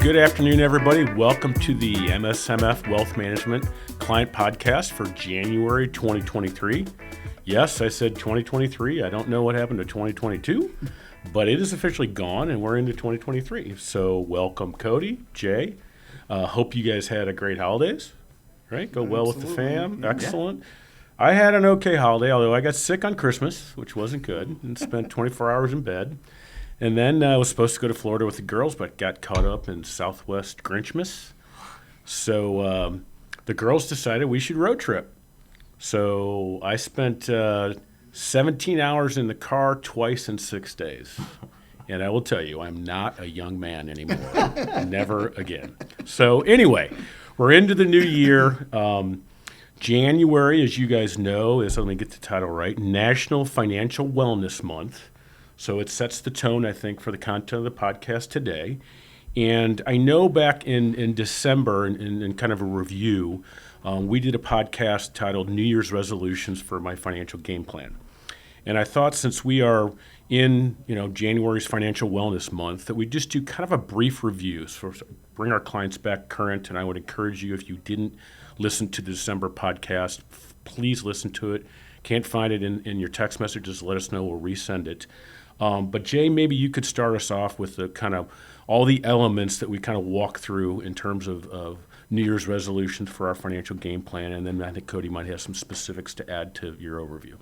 Good afternoon, everybody. Welcome to the MSMF Wealth Management Client Podcast for January 2023. Yes, I said 2023. I don't know what happened to 2022, but it is officially gone and we're into 2023. So welcome, Cody, Jay. Hope you guys had a great holidays, right? Go well with the fam. Excellent. Yeah. I had an okay holiday, although I got sick on Christmas, which wasn't good, and spent 24 hours in bed. And then I was supposed to go to Florida with the girls, but got caught up in Southwest Grinchmas. So the girls decided we should road trip. So I spent 17 hours in the car twice in 6 days. And I will tell you, I'm not a young man anymore. Never again. So anyway, we're into the new year. January, as you guys know, is, let me get the title right, National Financial Wellness Month. So it sets the tone, I think, for the content of the podcast today. And I know back in December, in kind of a review, we did a podcast titled New Year's Resolutions for My Financial Game Plan. And I thought since we are in January's Financial Wellness Month, that we just do kind of a brief review, so bring our clients back current. And I would encourage you, if you didn't listen to the December podcast, please listen to it. Can't find it in your text messages, let us know, we'll resend it. But Jay, maybe you could start us off with the kind of all the elements that we kind of walk through in terms of New Year's resolutions for our financial game plan, and then I think Cody might have some specifics to add to your overview.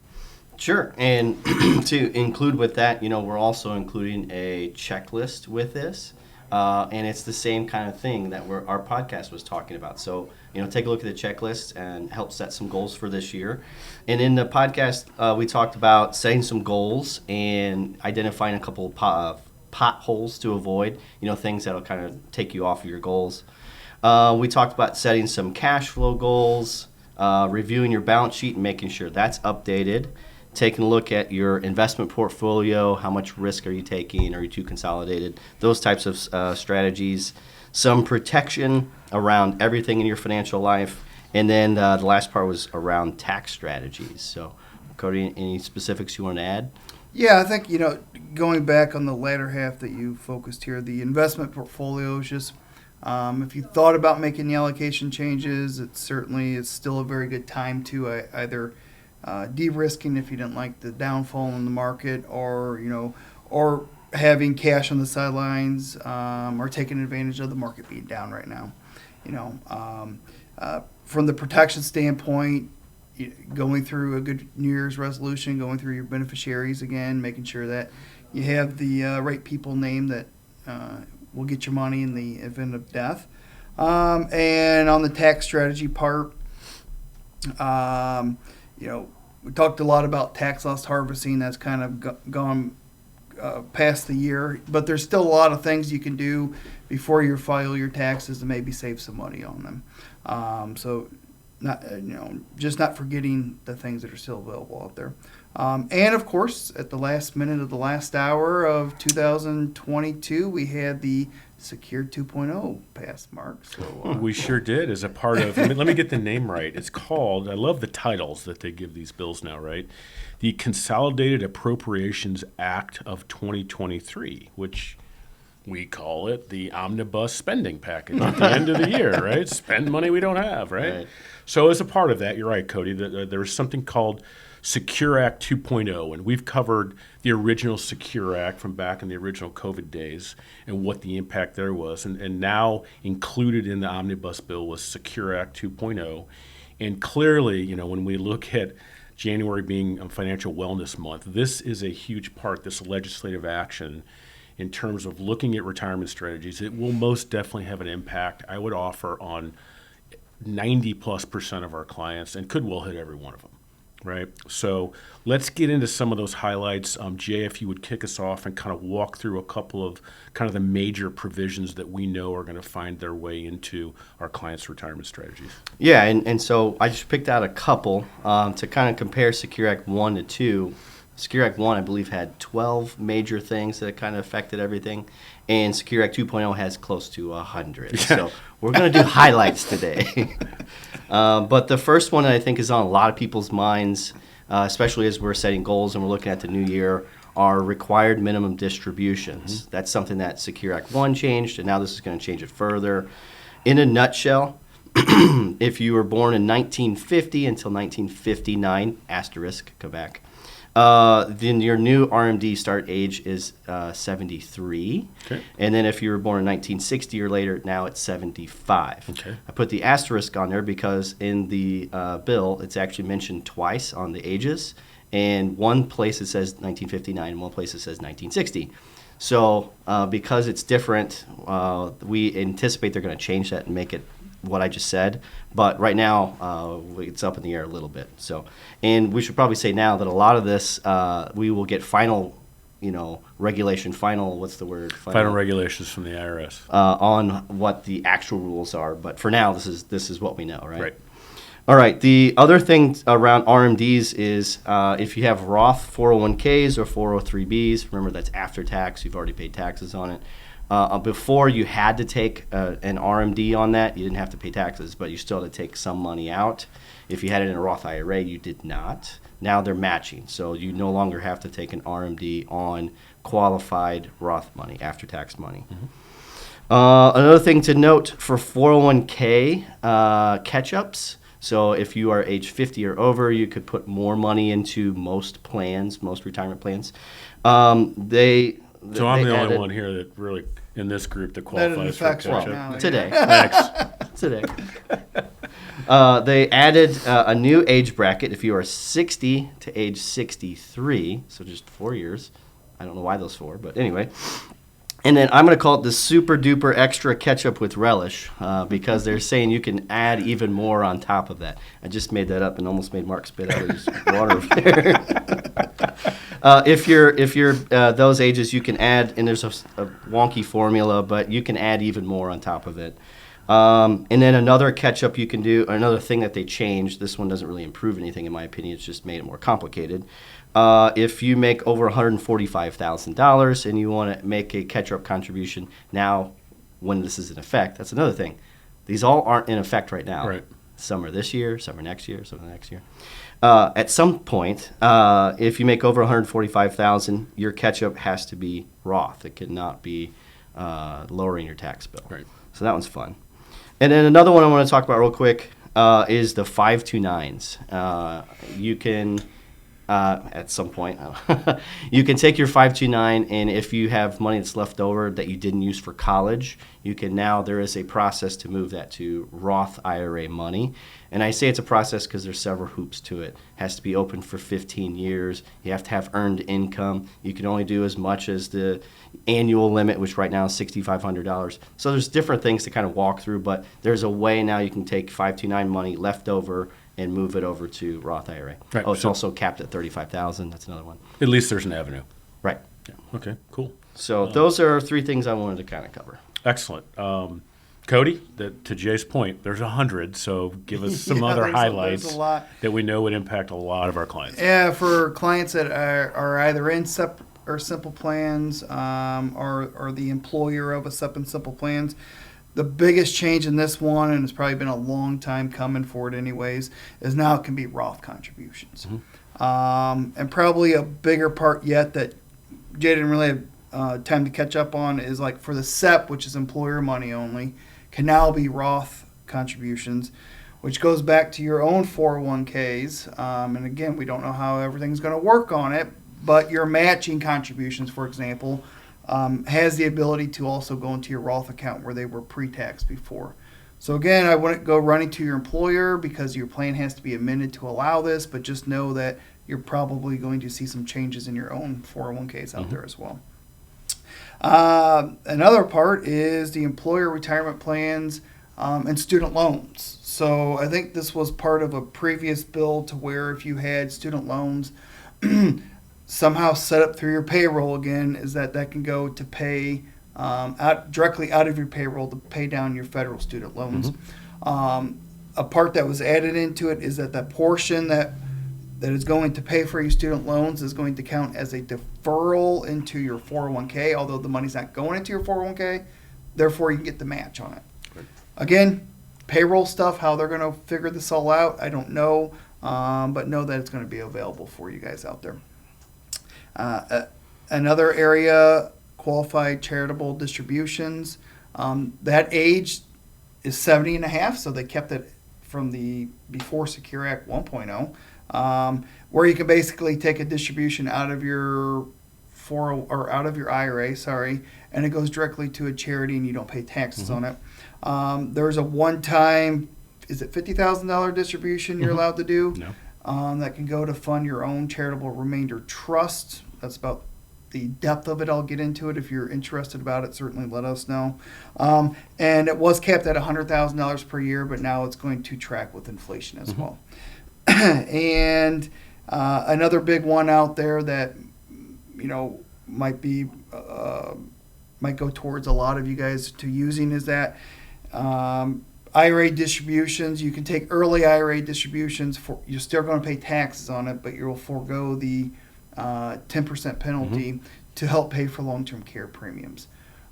Sure, and to include with that, we're also including a checklist with this, and it's the same kind of thing that our podcast was talking about. So, take a look at the checklist and help set some goals for this year. And in the podcast, we talked about setting some goals and identifying a couple of potholes to avoid, things that'll kind of take you off of your goals. We talked about setting some cash flow goals, reviewing your balance sheet and making sure that's updated, taking a look at your investment portfolio, how much risk are you taking, are you too consolidated, those types of strategies, some protection around everything in your financial life, and then the last part was around tax strategies. So, Cody, any specifics you want to add? Yeah, I think, going back on the latter half that you focused here, the investment portfolio is just, if you thought about making the allocation changes, it certainly is still a very good time to either de-risking if you didn't like the downfall in the market, or having cash on the sidelines, or taking advantage of the market being down right now. From the protection standpoint, going through a good New Year's resolution, going through your beneficiaries again, making sure that you have the right people named that will get your money in the event of death. And on the tax strategy part, we talked a lot about tax loss harvesting. That's kind of gone past the year, but there's still a lot of things you can do before you file your taxes to maybe save some money on them. So, not forgetting the things that are still available out there. And of course, at the last minute of the last hour of 2022, we had the Secure 2.0 pass, Mark. So we sure did, as a part of, let me get the name right. It's called, I love the titles that they give these bills now, right? The Consolidated Appropriations Act of 2023, which we call it the Omnibus Spending Package at the end of the year, right? Spend money we don't have, right? So as a part of that, you're right, Cody, there is something called Secure Act 2.0, and we've covered the original Secure Act from back in the original COVID days and what the impact there was. And now included in the Omnibus bill was Secure Act 2.0. And clearly, when we look at January being Financial Wellness Month, this is a huge part, this legislative action, in terms of looking at retirement strategies. It will most definitely have an impact, I would offer, on 90+% of our clients, and could well hit every one of them. Right. So let's get into some of those highlights. Jay, if you would kick us off and kind of walk through a couple of kind of the major provisions that we know are going to find their way into our clients' retirement strategies. Yeah, and so I just picked out a couple to kind of compare Secure Act 1 to 2. Secure Act 1, I believe, had 12 major things that kind of affected everything, and Secure Act 2.0 has close to 100. So we're going to do highlights today. But the first one I think is on a lot of people's minds, especially as we're setting goals and we're looking at the new year, are required minimum distributions. That's something that Secure Act 1 changed, and now this is going to change it further. In a nutshell, if you were born in 1950 until 1959, asterisk, go back, then your new RMD start age is 73. Okay. And then if you were born in 1960 or later, now it's 75. Okay. I put the asterisk on there because in the bill, it's actually mentioned twice on the ages. And one place it says 1959, and one place it says 1960. So because it's different, we anticipate they're going to change that and make it what I just said. But right now, it's up in the air a little bit. So, and we should probably say now that a lot of this, we will get final, regulation, what's the word? Final regulations from the IRS. On what the actual rules are. But for now, this is what we know, right? Right. All right. The other thing around RMDs is if you have Roth 401ks or 403bs, remember that's after tax. You've already paid taxes on it. Before you had to take an RMD on that, you didn't have to pay taxes, but you still had to take some money out. If you had it in a Roth IRA, you did not. Now they're matching, so you no longer have to take an RMD on qualified Roth money, after-tax money. Another thing to note for 401k catch-ups, so if you are age 50 or over, you could put more money into most plans, most retirement plans. So I'm they the only added- one here that really, in this group, that That it qualifies for affects right catch-up. now. Today. Thanks. Today. They added a new age bracket if you are 60 to age 63, so just 4 years. I don't know why those 4, but anyway. And then I'm going to call it the super duper extra ketchup with relish because they're saying you can add even more on top of that. I just made that up and almost made Mark spit out his water over there. If you're those ages, you can add, and there's a wonky formula, but you can add even more on top of it. And then another catch-up you can do, another thing that they changed, this one doesn't really improve anything in my opinion, it's just made it more complicated. If you make over $145,000 and you want to make a catch-up contribution now when this is in effect, that's another thing. These all aren't in effect right now. Right. Some are this year, some are next year, some are next year. At some point, if you make over $145,000, your catch-up has to be Roth. It cannot be lowering your tax bill. Right. So that one's fun. And then another one I want to talk about real quick is the 529s. You can, at some point, you can take your 529, and if you have money that's left over that you didn't use for college, you can now, there is a process to move that to Roth IRA money. And I say it's a process because there's several hoops to it. It has to be open for 15 years. You have to have earned income. You can only do as much as the annual limit, which right now is $6,500. So there's different things to kind of walk through, but there's a way now you can take 529 money left over and move it over to Roth IRA. Right. Oh, it's So- also capped at $35,000. That's another one. At least there's an avenue. Right. Yeah. Okay, cool. So those are 3 things I wanted to kind of cover. Excellent. Cody, to Jay's point, there's 100, so give us some Yeah, other there's highlights a lot. that we know would impact a lot of our clients. Yeah, for clients that are either in SEP or simple plans or the employer of a SEP and simple plans, the biggest change in this one, and it's probably been a long time coming for it anyways, is now it can be Roth contributions. And probably a bigger part yet that Jay didn't really have time to catch up on is like for the SEP, which is employer money only, can now be Roth contributions, which goes back to your own 401ks. And again, we don't know how everything's going to work on it, but your matching contributions, for example, has the ability to also go into your Roth account where they were pre-tax before. So again, I wouldn't go running to your employer because your plan has to be amended to allow this, but just know that you're probably going to see some changes in your own 401ks out there as well. Another part is the employer retirement plans and student loans. So I think this was part of a previous bill to where if you had student loans somehow set up through your payroll again, is that can go to pay directly out of your payroll to pay down your federal student loans. A part that was added into it is that portion that is going to pay for your student loans is going to count as a deferral into your 401k, although the money's not going into your 401k. Therefore, you can get the match on it. Right. Again, payroll stuff, how they're going to figure this all out, I don't know, but know that it's going to be available for you guys out there. Another area, qualified charitable distributions. That age is 70 and a half, so they kept it from the before Secure Act 1.0, where you can basically take a distribution out of your out of your IRA, and it goes directly to a charity, and you don't pay taxes on it. There's a one-time, is it $50,000 distribution you're allowed to do? No. That can go to fund your own charitable remainder trust. That's about the depth of it. I'll get into it. If you're interested about it, certainly let us know. And it was capped at $100,000 per year, but now it's going to track with inflation as well. And another big one out there that might go towards a lot of you guys to using is that IRA distributions. You can take early IRA distributions. You're still going to pay taxes on it, but you'll forego the 10% penalty to help pay for long-term care premiums.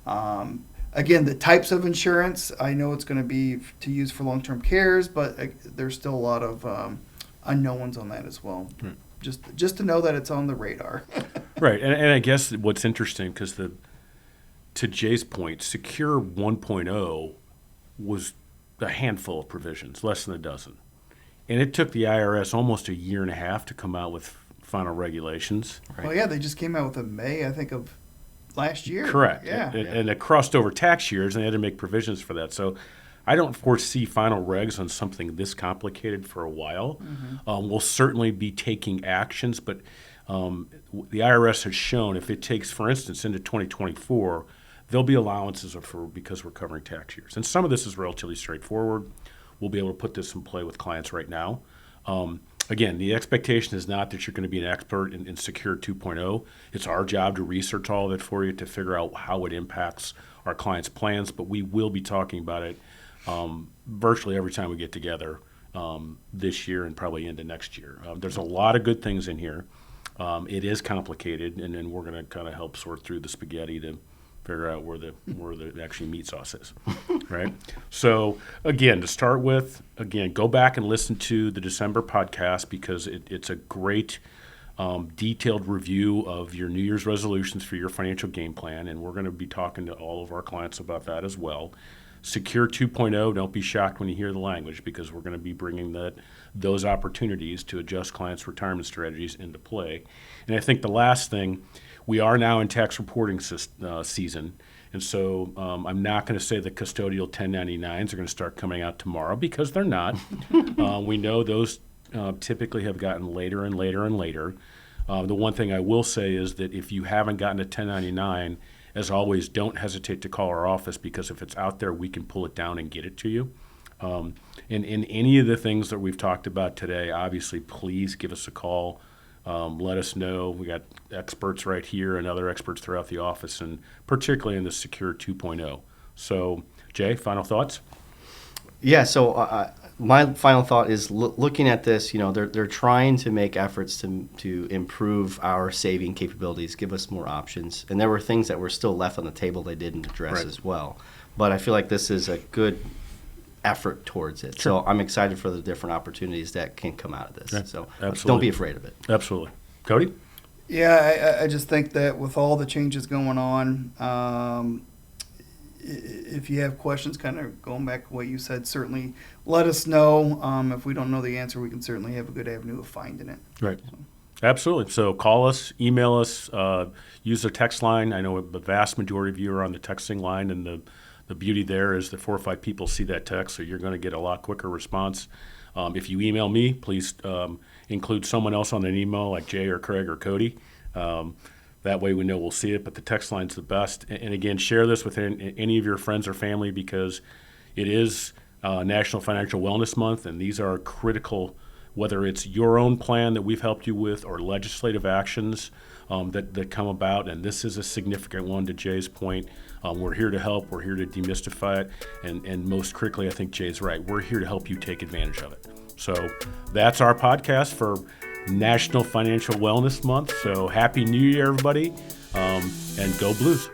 Again, the types of insurance, I know it's going to be to use for long-term cares, but there's still a lot of unknowns on that as well. Right. Just to know that it's on the radar. Right, and I guess what's interesting, because to Jay's point, Secure 1.0 was a handful of provisions, less than a dozen. And it took the IRS almost a year and a half to come out with final regulations. Right. Well, yeah, they just came out with in May, I think, of last year. Correct. Yeah. And it crossed over tax years, and they had to make provisions for that. So I don't foresee final regs on something this complicated for a while. We'll certainly be taking actions, but the IRS has shown if it takes, for instance, into 2024, there'll be allowances because we're covering tax years. And some of this is relatively straightforward. We'll be able to put this in play with clients right now. Again, the expectation is not that you're going to be an expert in Secure 2.0. It's our job to research all of it for you to figure out how it impacts our clients' plans, but we will be talking about it virtually every time we get together this year and probably into next year. There's a lot of good things in here. It is complicated, and then we're going to kind of help sort through the spaghetti to figure out where the actually meat sauce is, right? So again, to start with, go back and listen to the December podcast because it's a great detailed review of your New Year's resolutions for your financial game plan, and we're going to be talking to all of our clients about that as well. Secure 2.0, don't be shocked when you hear the language because we're going to be bringing those opportunities to adjust clients' retirement strategies into play. And I think the last thing, we are now in tax reporting season, and so I'm not going to say the custodial 1099s are going to start coming out tomorrow because they're not. We know those typically have gotten later and later and later. The one thing I will say is that if you haven't gotten a 1099, as always, don't hesitate to call our office because if it's out there, we can pull it down and get it to you. And in any of the things that we've talked about today, obviously, please give us a call. Let us know. We got experts right here and other experts throughout the office, and particularly in the Secure 2.0. So, Jay, final thoughts? Yeah, so my final thought is looking at this, they're trying to make efforts to improve our saving capabilities, give us more options. And there were things that were still left on the table they didn't address as well. But I feel like this is a good effort towards it. Sure. So I'm excited for the different opportunities that can come out of this. Yeah, so absolutely. Don't be afraid of it. Absolutely. Cody? Yeah, I just think that with all the changes going on, if you have questions, kind of going back to what you said, certainly let us know. If we don't know the answer, we can certainly have a good avenue of finding it. Right. Absolutely. So call us, email us, use the text line. I know the vast majority of you are on the texting line, and the beauty there is that 4 or 5 people see that text, so you're going to get a lot quicker response. If you email me, please include someone else on an email like Jay or Craig or Cody. That way we know we'll see it, but the text line's the best. And again, share this with any of your friends or family because it is National Financial Wellness Month, and these are critical, whether it's your own plan that we've helped you with or legislative actions that come about, and this is a significant one to Jay's point. We're here to help. We're here to demystify it, and most critically, I think Jay's right. We're here to help you take advantage of it. So that's our podcast for National Financial Wellness Month. So Happy New Year, everybody, and go Blues.